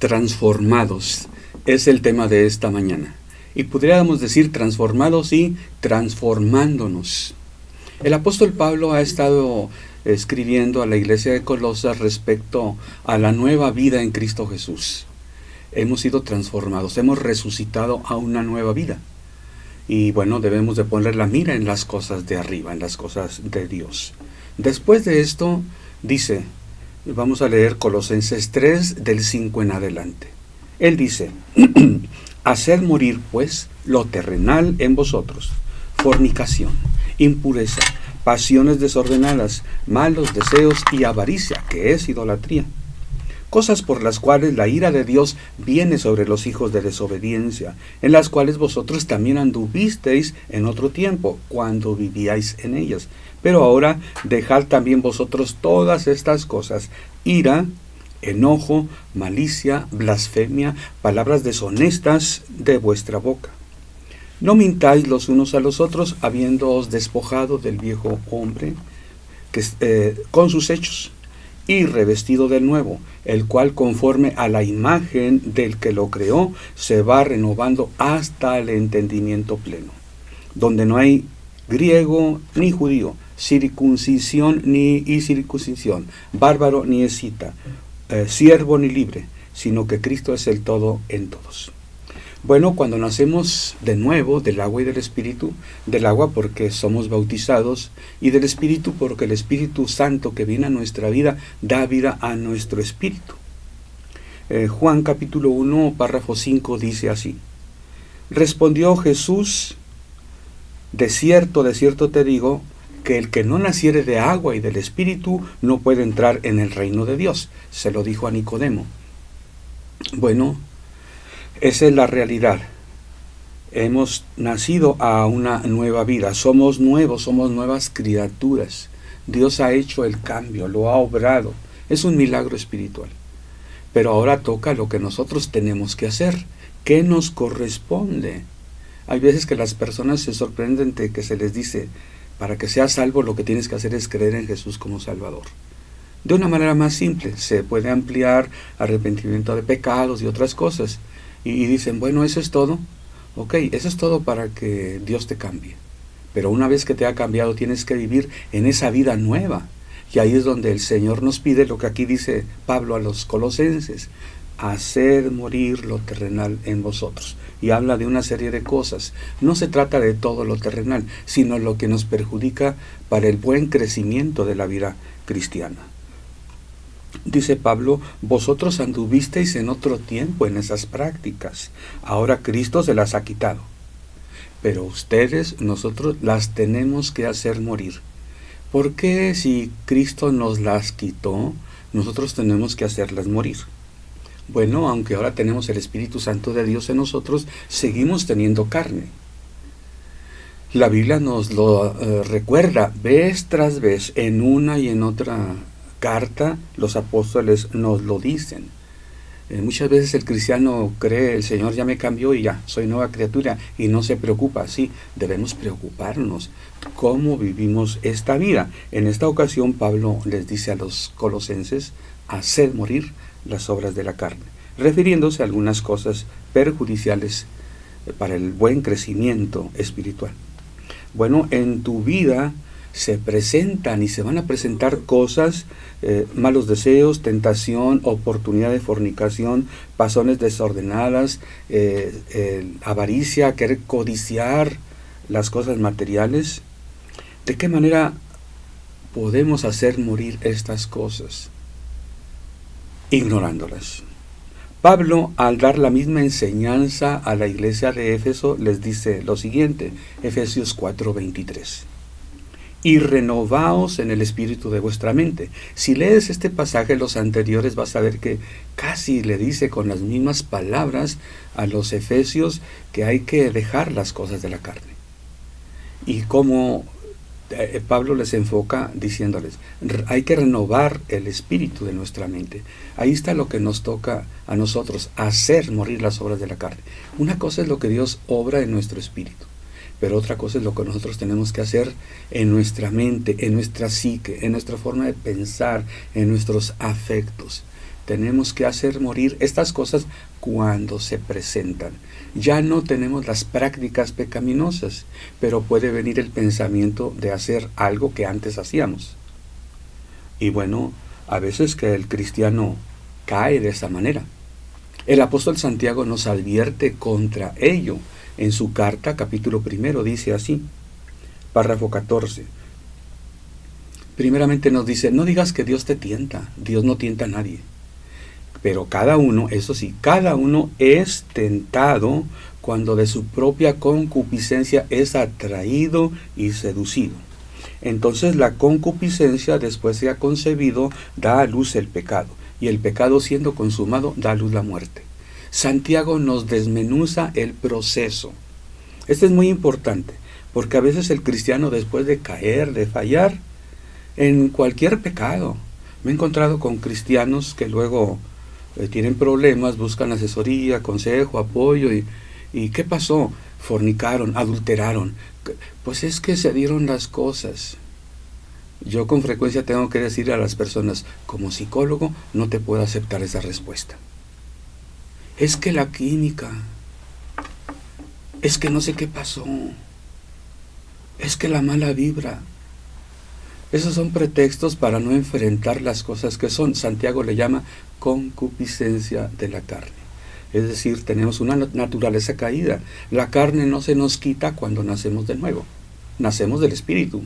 Transformados es el tema de esta mañana. Y podríamos decir transformados y transformándonos. El apóstol Pablo ha estado escribiendo a la iglesia de Colosas respecto a la nueva vida en Cristo Jesús. Hemos sido transformados, hemos resucitado a una nueva vida. Y bueno, debemos de poner la mira en las cosas de arriba, en las cosas de Dios. Después de esto, dice, vamos a leer Colosenses 3, del 5 en adelante. Él dice, haced morir pues lo terrenal en vosotros, fornicación, impureza, pasiones desordenadas, malos deseos y avaricia, que es idolatría. Cosas por las cuales la ira de Dios viene sobre los hijos de desobediencia, en las cuales vosotros también anduvisteis en otro tiempo, cuando vivíais en ellas. Pero ahora dejad también vosotros todas estas cosas: ira, enojo, malicia, blasfemia, palabras deshonestas de vuestra boca. No mintáis los unos a los otros, habiéndoos despojado del viejo hombre con sus hechos, y revestido del nuevo, el cual conforme a la imagen del que lo creó, se va renovando hasta el entendimiento pleno, donde no hay griego ni judío, circuncisión ni incircuncisión, bárbaro ni escita, siervo ni libre, sino que Cristo es el todo en todos. Bueno, cuando nacemos de nuevo del agua y del Espíritu, del agua porque somos bautizados, y del Espíritu porque el Espíritu Santo que viene a nuestra vida da vida a nuestro espíritu. Juan capítulo 1, párrafo 5 dice así: respondió Jesús, de cierto te digo, que el que no naciere de agua y del Espíritu no puede entrar en el reino de Dios. Se lo dijo a Nicodemo. Bueno, esa es la realidad. Hemos nacido a una nueva vida. Somos nuevos, somos nuevas criaturas. Dios ha hecho el cambio, lo ha obrado. Es un milagro espiritual. Pero ahora toca lo que nosotros tenemos que hacer. ¿Qué nos corresponde? Hay veces que las personas se sorprenden de que se les dice, para que seas salvo lo que tienes que hacer es creer en Jesús como Salvador. De una manera más simple, se puede ampliar arrepentimiento de pecados y otras cosas. Y dicen, bueno, ¿eso es todo? Ok, eso es todo para que Dios te cambie. Pero una vez que te ha cambiado, tienes que vivir en esa vida nueva. Y ahí es donde el Señor nos pide lo que aquí dice Pablo a los colosenses: hacer morir lo terrenal en vosotros. Y habla de una serie de cosas. No se trata de todo lo terrenal, sino lo que nos perjudica para el buen crecimiento de la vida cristiana. Dice Pablo, vosotros anduvisteis en otro tiempo en esas prácticas. Ahora Cristo se las ha quitado. Pero ustedes, nosotros las tenemos que hacer morir. ¿Por qué si Cristo nos las quitó, nosotros tenemos que hacerlas morir? Bueno, aunque ahora tenemos el Espíritu Santo de Dios en nosotros, seguimos teniendo carne. La Biblia nos lo recuerda vez tras vez, en una y en otra carta, los apóstoles nos lo dicen. Muchas veces el cristiano cree, el Señor ya me cambió y ya, soy nueva criatura, y no se preocupa. Sí, debemos preocuparnos cómo vivimos esta vida. En esta ocasión Pablo les dice a los colosenses, haced morir las obras de la carne, refiriéndose a algunas cosas perjudiciales para el buen crecimiento espiritual. Bueno, en tu vida se presentan y se van a presentar cosas, malos deseos, tentación, oportunidad de fornicación, pasiones desordenadas, avaricia, querer codiciar las cosas materiales. ¿De qué manera podemos hacer morir estas cosas? Ignorándolas. Pablo, al dar la misma enseñanza a la iglesia de Éfeso, les dice lo siguiente, Efesios 4:23. Y renovaos en el espíritu de vuestra mente. Si lees este pasaje, los anteriores, vas a ver que casi le dice con las mismas palabras a los efesios que hay que dejar las cosas de la carne. Y como Pablo les enfoca diciéndoles, hay que renovar el espíritu de nuestra mente. Ahí está lo que nos toca a nosotros, hacer morir las obras de la carne. Una cosa es lo que Dios obra en nuestro espíritu, pero otra cosa es lo que nosotros tenemos que hacer en nuestra mente, en nuestra psique, en nuestra forma de pensar, en nuestros afectos. Tenemos que hacer morir estas cosas cuando se presentan. Ya no tenemos las prácticas pecaminosas, pero puede venir el pensamiento de hacer algo que antes hacíamos. Y bueno, a veces que el cristiano cae de esa manera. El apóstol Santiago nos advierte contra ello. En su carta, capítulo 1, dice así, párrafo 14. Primeramente nos dice, no digas que Dios te tienta, Dios no tienta a nadie. Pero cada uno, eso sí, cada uno es tentado cuando de su propia concupiscencia es atraído y seducido. Entonces la concupiscencia, después de ha concebido, da a luz el pecado, y el pecado siendo consumado da a luz la muerte. Santiago nos desmenuza el proceso. Esto es muy importante, porque a veces el cristiano, después de caer, de fallar en cualquier pecado, me he encontrado con cristianos que luego tienen problemas, buscan asesoría, consejo, apoyo, y ¿qué pasó? Fornicaron, adulteraron. Pues es que se dieron las cosas. Yo con frecuencia tengo que decir a las personas, como psicólogo, no te puedo aceptar esa respuesta. Es que la química, es que no sé qué pasó, es que la mala vibra. Esos son pretextos para no enfrentar las cosas que son. Santiago le llama concupiscencia de la carne. Es decir, tenemos una naturaleza caída. La carne no se nos quita cuando nacemos de nuevo. Nacemos del espíritu.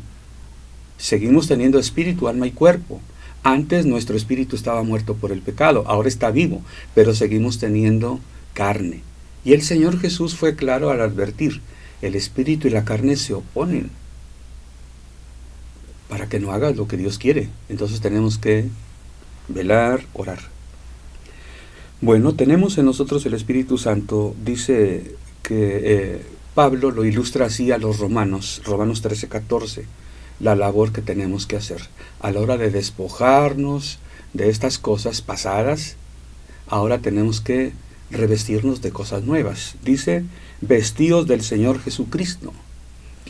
Seguimos teniendo espíritu, alma y cuerpo. Antes nuestro espíritu estaba muerto por el pecado, ahora está vivo, pero seguimos teniendo carne. Y el Señor Jesús fue claro al advertir, el espíritu y la carne se oponen para que no hagas lo que Dios quiere. Entonces tenemos que velar, orar. Bueno, tenemos en nosotros el Espíritu Santo. Dice que Pablo lo ilustra así a los Romanos 13:14, la labor que tenemos que hacer. A la hora de despojarnos de estas cosas pasadas, ahora tenemos que revestirnos de cosas nuevas. Dice, vestíos del Señor Jesucristo,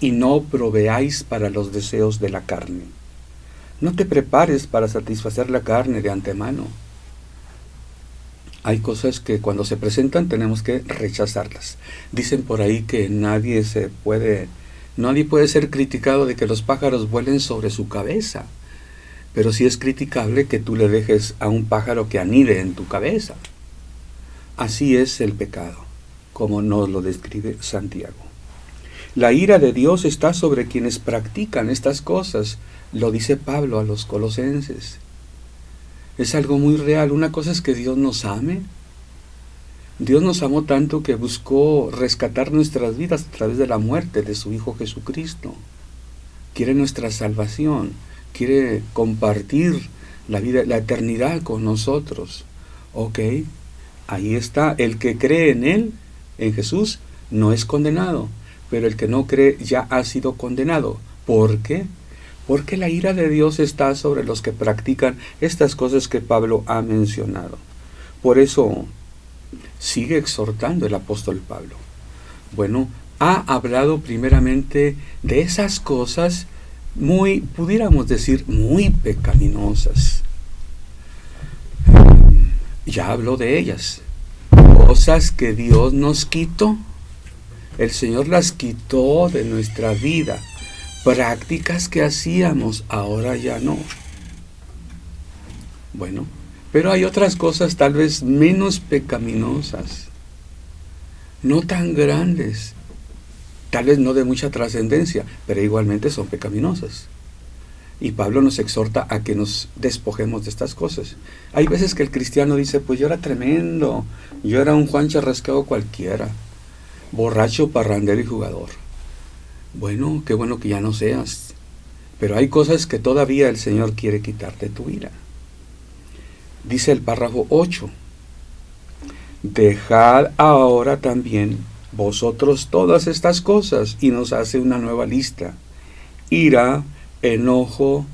y no proveáis para los deseos de la carne. No te prepares para satisfacer la carne de antemano. Hay cosas que cuando se presentan tenemos que rechazarlas. Dicen por ahí que nadie puede ser criticado de que los pájaros vuelen sobre su cabeza. Pero sí es criticable que tú le dejes a un pájaro que anide en tu cabeza. Así es el pecado, como nos lo describe Santiago. La ira de Dios está sobre quienes practican estas cosas, lo dice Pablo a los colosenses. Es algo muy real. Una cosa es que Dios nos ame. Dios nos amó tanto que buscó rescatar nuestras vidas a través de la muerte de su Hijo Jesucristo. Quiere nuestra salvación, quiere compartir la vida, la eternidad con nosotros. Ok, ahí está. El que cree en Él, en Jesús, no es condenado. Pero el que no cree ya ha sido condenado. ¿Por qué? Porque la ira de Dios está sobre los que practican estas cosas que Pablo ha mencionado. Por eso sigue exhortando el apóstol Pablo. Bueno, ha hablado primeramente de esas cosas pudiéramos decir, muy pecaminosas. Ya habló de ellas. Cosas que Dios nos quitó. El Señor las quitó de nuestra vida. Prácticas que hacíamos, ahora ya no. Bueno, pero hay otras cosas tal vez menos pecaminosas, no tan grandes, tal vez no de mucha trascendencia, pero igualmente son pecaminosas. Y Pablo nos exhorta a que nos despojemos de estas cosas. Hay veces que el cristiano dice, pues yo era tremendo, yo era un Juan Charrascado cualquiera, borracho, parrandero y jugador. Bueno, qué bueno que ya no seas, pero hay cosas que todavía el Señor quiere quitar de tu vida. Dice el párrafo 8, dejad ahora también vosotros todas estas cosas, y nos hace una nueva lista: ira, enojo,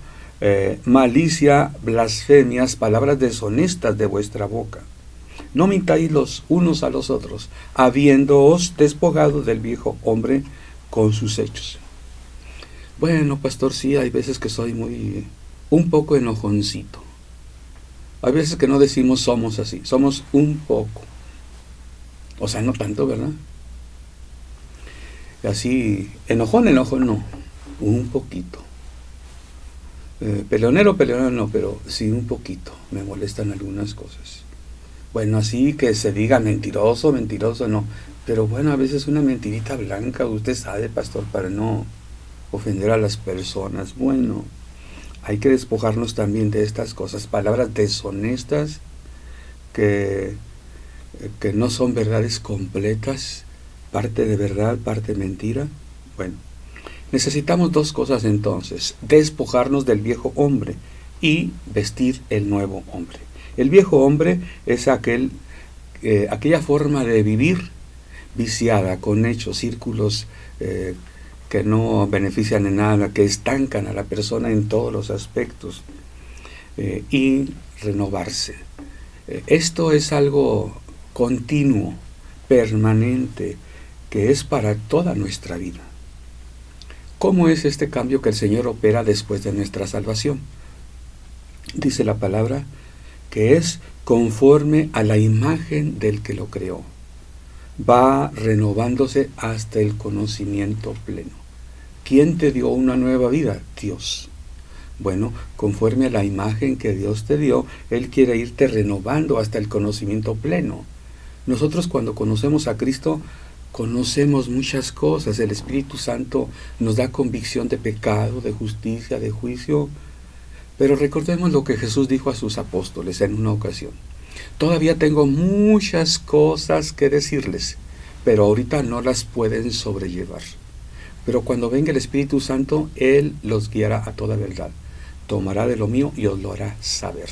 malicia, blasfemias, palabras deshonestas de vuestra boca. No mintáis los unos a los otros, habiéndoos despojado del viejo hombre con sus hechos. Bueno, pastor, sí, hay veces que soy un poco enojoncito. Hay veces que no decimos somos así, somos un poco. O sea, no tanto, ¿verdad? Así, enojón no, un poquito. Peleonero no, pero sí un poquito. Me molestan algunas cosas. Bueno, así que se diga mentiroso no. Pero bueno, a veces una mentirita blanca, usted sabe, pastor, para no ofender a las personas. Bueno, hay que despojarnos también de estas cosas, palabras deshonestas que no son verdades completas, parte de verdad, parte mentira. Bueno, necesitamos dos cosas entonces: despojarnos del viejo hombre y vestir el nuevo hombre. El viejo hombre es aquella forma de vivir viciada, con hechos, círculos que no benefician en nada, que estancan a la persona en todos los aspectos, y renovarse. Esto es algo continuo, permanente, que es para toda nuestra vida. ¿Cómo es este cambio que el Señor opera después de nuestra salvación? Dice la palabra que es conforme a la imagen del que lo creó. Va renovándose hasta el conocimiento pleno. ¿Quién te dio una nueva vida? Dios. Bueno, conforme a la imagen que Dios te dio, Él quiere irte renovando hasta el conocimiento pleno. Nosotros cuando conocemos a Cristo, conocemos muchas cosas. El Espíritu Santo nos da convicción de pecado, de justicia, de juicio. Pero recordemos lo que Jesús dijo a sus apóstoles en una ocasión. Todavía tengo muchas cosas que decirles, pero ahorita no las pueden sobrellevar. Pero cuando venga el Espíritu Santo, Él los guiará a toda verdad. Tomará de lo mío y os lo hará saber.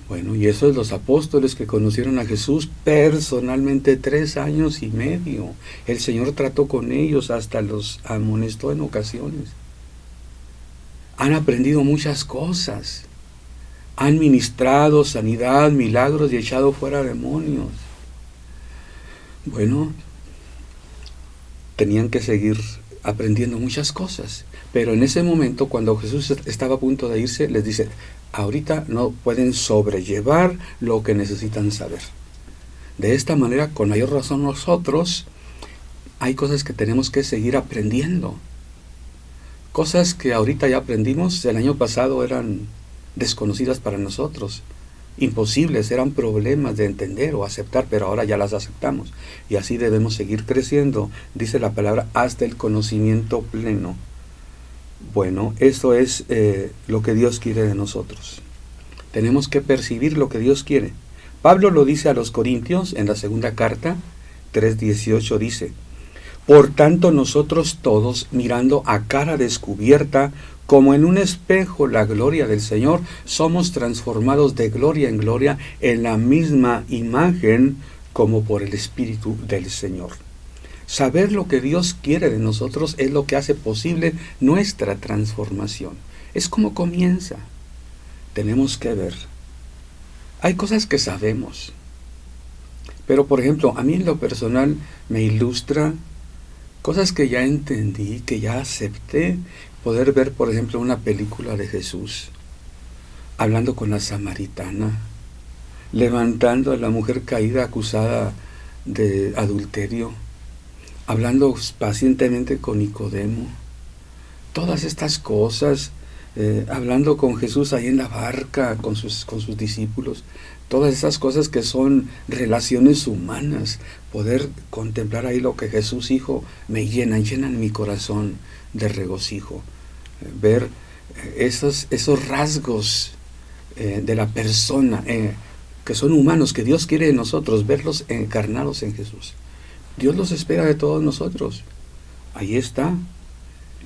Bueno, y eso es los apóstoles que conocieron a Jesús personalmente 3 años y medio. El Señor trató con ellos, hasta los amonestó en ocasiones. Han aprendido muchas cosas. Han ministrado sanidad, milagros y echado fuera demonios. Bueno, tenían que seguir aprendiendo muchas cosas. Pero en ese momento, cuando Jesús estaba a punto de irse, les dice: ahorita no pueden sobrellevar lo que necesitan saber. De esta manera, con mayor razón nosotros, hay cosas que tenemos que seguir aprendiendo. Cosas que ahorita ya aprendimos, el año pasado eran desconocidas para nosotros, imposibles, eran problemas de entender o aceptar, pero ahora ya las aceptamos. Y así debemos seguir creciendo, dice la palabra, hasta el conocimiento pleno. Bueno, eso es lo que Dios quiere de nosotros. Tenemos que percibir lo que Dios quiere. Pablo lo dice a los Corintios en la segunda carta, 3:18, dice: por tanto nosotros todos, mirando a cara descubierta, como en un espejo la gloria del Señor, somos transformados de gloria en gloria en la misma imagen como por el Espíritu del Señor. Saber lo que Dios quiere de nosotros es lo que hace posible nuestra transformación. Es como comienza. Tenemos que ver. Hay cosas que sabemos. Pero, por ejemplo, a mí en lo personal me ilustra cosas que ya entendí, que ya acepté. Poder ver, por ejemplo, una película de Jesús, hablando con la samaritana, levantando a la mujer caída acusada de adulterio, hablando pacientemente con Nicodemo. Todas estas cosas, hablando con Jesús ahí en la barca, con sus discípulos. Todas esas cosas que son relaciones humanas, poder contemplar ahí lo que Jesús dijo, me llenan mi corazón de regocijo. Ver esos rasgos de la persona, que son humanos, que Dios quiere de nosotros, verlos encarnados en Jesús. Dios los espera de todos nosotros. Ahí está.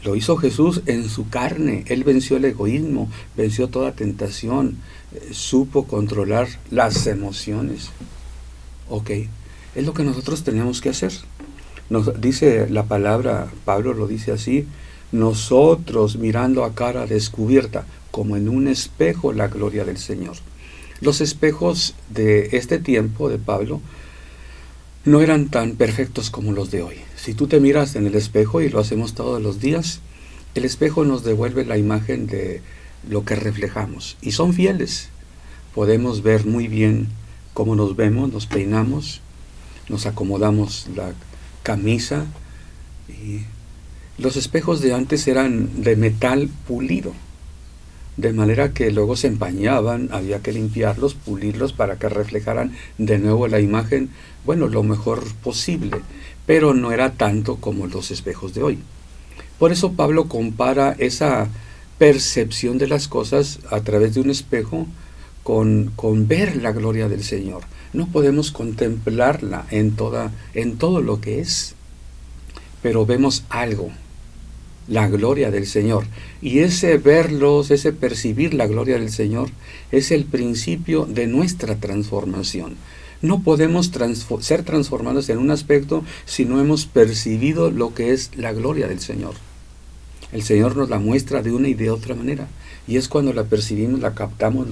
Lo hizo Jesús en su carne. Él venció el egoísmo, venció toda tentación, supo controlar las emociones. Ok, es lo que nosotros tenemos que hacer. Nos dice la palabra, Pablo lo dice así: nosotros mirando a cara descubierta, como en un espejo, la gloria del Señor. Los espejos de este tiempo de Pablo no eran tan perfectos como los de hoy. Si tú te miras en el espejo, y lo hacemos todos los días, el espejo nos devuelve la imagen de lo que reflejamos, y son fieles. podemos ver muy bien cómo nos vemos, nos peinamos, nos acomodamos la camisa. Y los espejos de antes eran de metal pulido, de manera que luego se empañaban, había que limpiarlos, pulirlos para que reflejaran de nuevo la imagen, bueno, lo mejor posible, pero no era tanto como los espejos de hoy. Por eso Pablo compara esa percepción de las cosas a través de un espejo con ver la gloria del Señor. No podemos contemplarla en todo lo que es, pero vemos algo, la gloria del Señor. Y ese verlos, ese percibir la gloria del Señor, es el principio de nuestra transformación. No podemos ser transformados en un aspecto si no hemos percibido lo que es la gloria del Señor. El Señor nos la muestra de una y de otra manera. Y es cuando la percibimos, la captamos,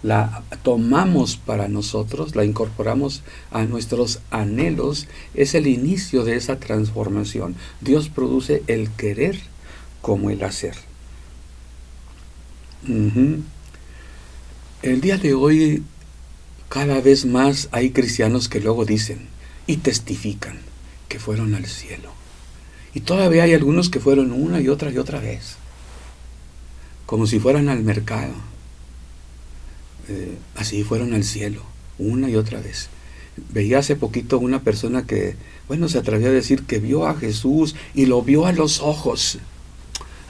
la tomamos para nosotros, la incorporamos a nuestros anhelos. Es el inicio de esa transformación. Dios produce el querer como el hacer. El día de hoy, cada vez más hay cristianos que luego dicen y testifican que fueron al cielo. Y todavía hay algunos que fueron una y otra vez, como si fueran al mercado. Así fueron al cielo, una y otra vez. Veía hace poquito una persona que, se atrevió a decir que vio a Jesús y lo vio a los ojos.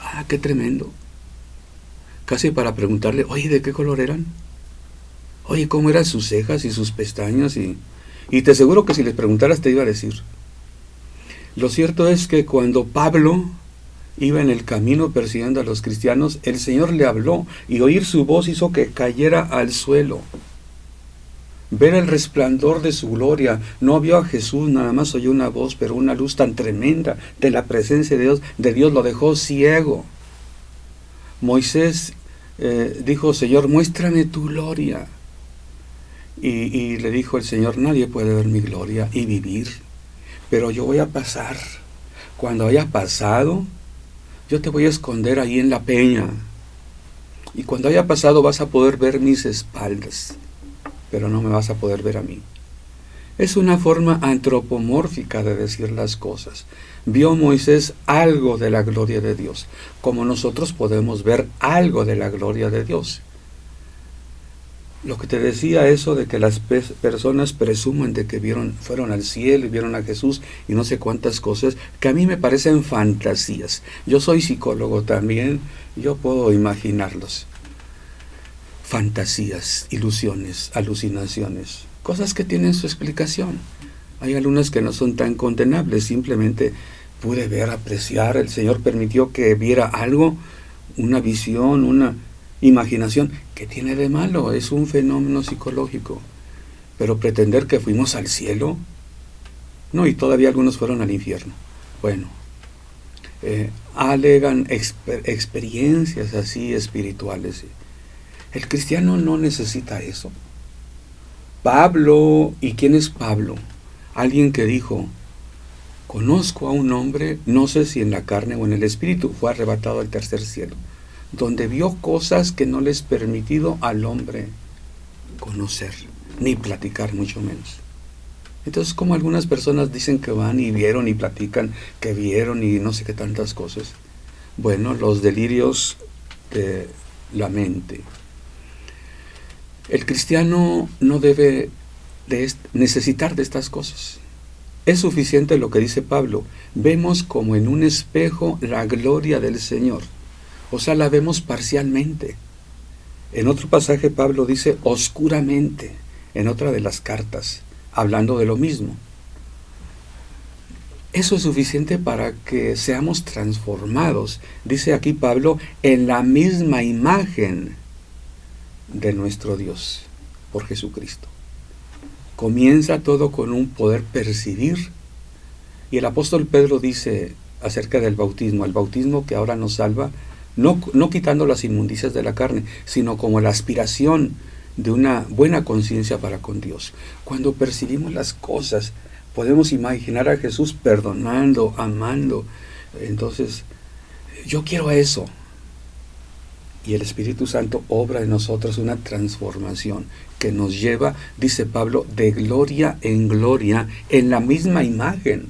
¡Ah, qué tremendo! Casi para preguntarle, oye, ¿de qué color eran? Oye, ¿cómo eran sus cejas y sus pestañas? Y te aseguro que si les preguntaras te iba a decir. Lo cierto es que cuando Pablo iba en el camino persiguiendo a los cristianos, el Señor le habló y oír su voz hizo que cayera al suelo. Ver el resplandor de su gloria, no vio a Jesús, nada más oyó una voz, pero una luz tan tremenda de la presencia de Dios lo dejó ciego. Moisés dijo, Señor, muéstrame tu gloria. Y le dijo el Señor, nadie puede ver mi gloria y vivir, pero yo voy a pasar. Cuando haya pasado, yo te voy a esconder ahí en la peña. Y cuando haya pasado vas a poder ver mis espaldas, pero no me vas a poder ver a mí. Es una forma antropomórfica de decir las cosas. Vio Moisés algo de la gloria de Dios, como nosotros podemos ver algo de la gloria de Dios. Lo que te decía eso de que las personas presuman de que fueron al cielo y vieron a Jesús y no sé cuántas cosas, que a mí me parecen fantasías. Yo soy psicólogo también, yo puedo imaginarlos. Fantasías, ilusiones, alucinaciones, cosas que tienen su explicación. Hay algunas que no son tan condenables, simplemente pude ver, apreciar, el Señor permitió que viera algo, una visión, una imaginación. ¿Qué tiene de malo? Es un fenómeno psicológico. Pero pretender que fuimos al cielo, no, y todavía algunos fueron al infierno. Bueno, alegan experiencias así espirituales. El cristiano no necesita eso. Pablo, ¿y quién es Pablo? Alguien que dijo, conozco a un hombre, no sé si en la carne o en el espíritu, fue arrebatado al tercer cielo, donde vio cosas que no les permitido al hombre conocer, ni platicar, mucho menos. Entonces, como algunas personas dicen que van y vieron y platican que vieron y no sé qué tantas cosas. Bueno, los delirios de la mente. El cristiano no debe necesitar de estas cosas. Es suficiente lo que dice Pablo. Vemos como en un espejo la gloria del Señor. O sea, la vemos parcialmente. En otro pasaje Pablo dice oscuramente, en otra de las cartas, hablando de lo mismo. Eso es suficiente para que seamos transformados, dice aquí Pablo, en la misma imagen de nuestro Dios, por Jesucristo. Comienza todo con un poder percibir. Y el apóstol Pedro dice acerca del bautismo, el bautismo que ahora nos salva, no quitando las inmundicias de la carne, sino como la aspiración de una buena conciencia para con Dios. Cuando percibimos las cosas, podemos imaginar a Jesús perdonando, amando. Entonces, yo quiero eso. Y el Espíritu Santo obra en nosotros una transformación que nos lleva, dice Pablo, de gloria en gloria en la misma imagen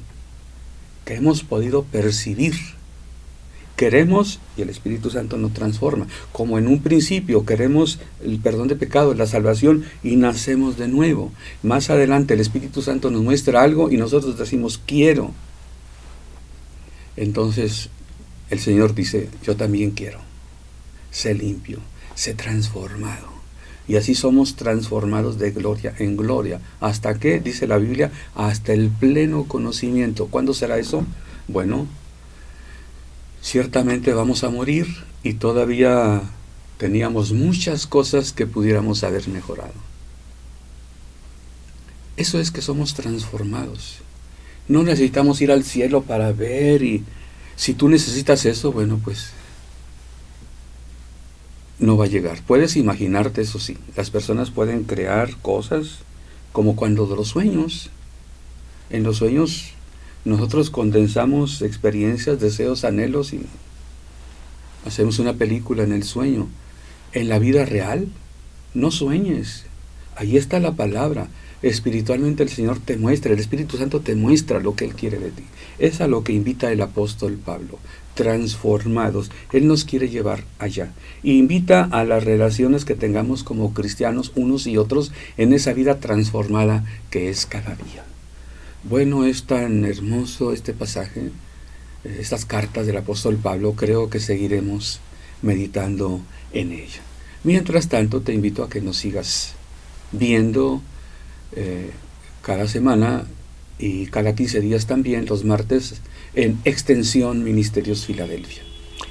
que hemos podido percibir. Queremos, y el Espíritu Santo nos transforma, como en un principio queremos el perdón de pecados, la salvación, y nacemos de nuevo. Más adelante el Espíritu Santo nos muestra algo y nosotros decimos, quiero. Entonces el Señor dice, yo también quiero. Sé limpio, sé transformado. Y así somos transformados de gloria en gloria. ¿Hasta qué? Dice la Biblia, hasta el pleno conocimiento. ¿Cuándo será eso? Bueno, ciertamente vamos a morir y todavía teníamos muchas cosas que pudiéramos haber mejorado. Eso es que somos transformados. No necesitamos ir al cielo para ver, y si tú necesitas eso, bueno, pues no va a llegar. Puedes imaginarte, eso sí. Las personas pueden crear cosas como cuando de los sueños. En los sueños nosotros condensamos experiencias, deseos, anhelos y hacemos una película en el sueño. En la vida real, no sueñes. Ahí está la palabra. Espiritualmente el Señor te muestra, el Espíritu Santo te muestra lo que Él quiere de ti. Es a lo que invita el apóstol Pablo. Transformados. Él nos quiere llevar allá. Y invita a las relaciones que tengamos como cristianos unos y otros en esa vida transformada que es cada día. Bueno, es tan hermoso este pasaje, estas cartas del apóstol Pablo. Creo que seguiremos meditando en ella. Mientras tanto, te invito a que nos sigas viendo cada semana y cada 15 días también, los martes, en Extensión Ministerios Filadelfia,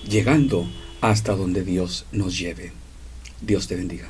llegando hasta donde Dios nos lleve. Dios te bendiga.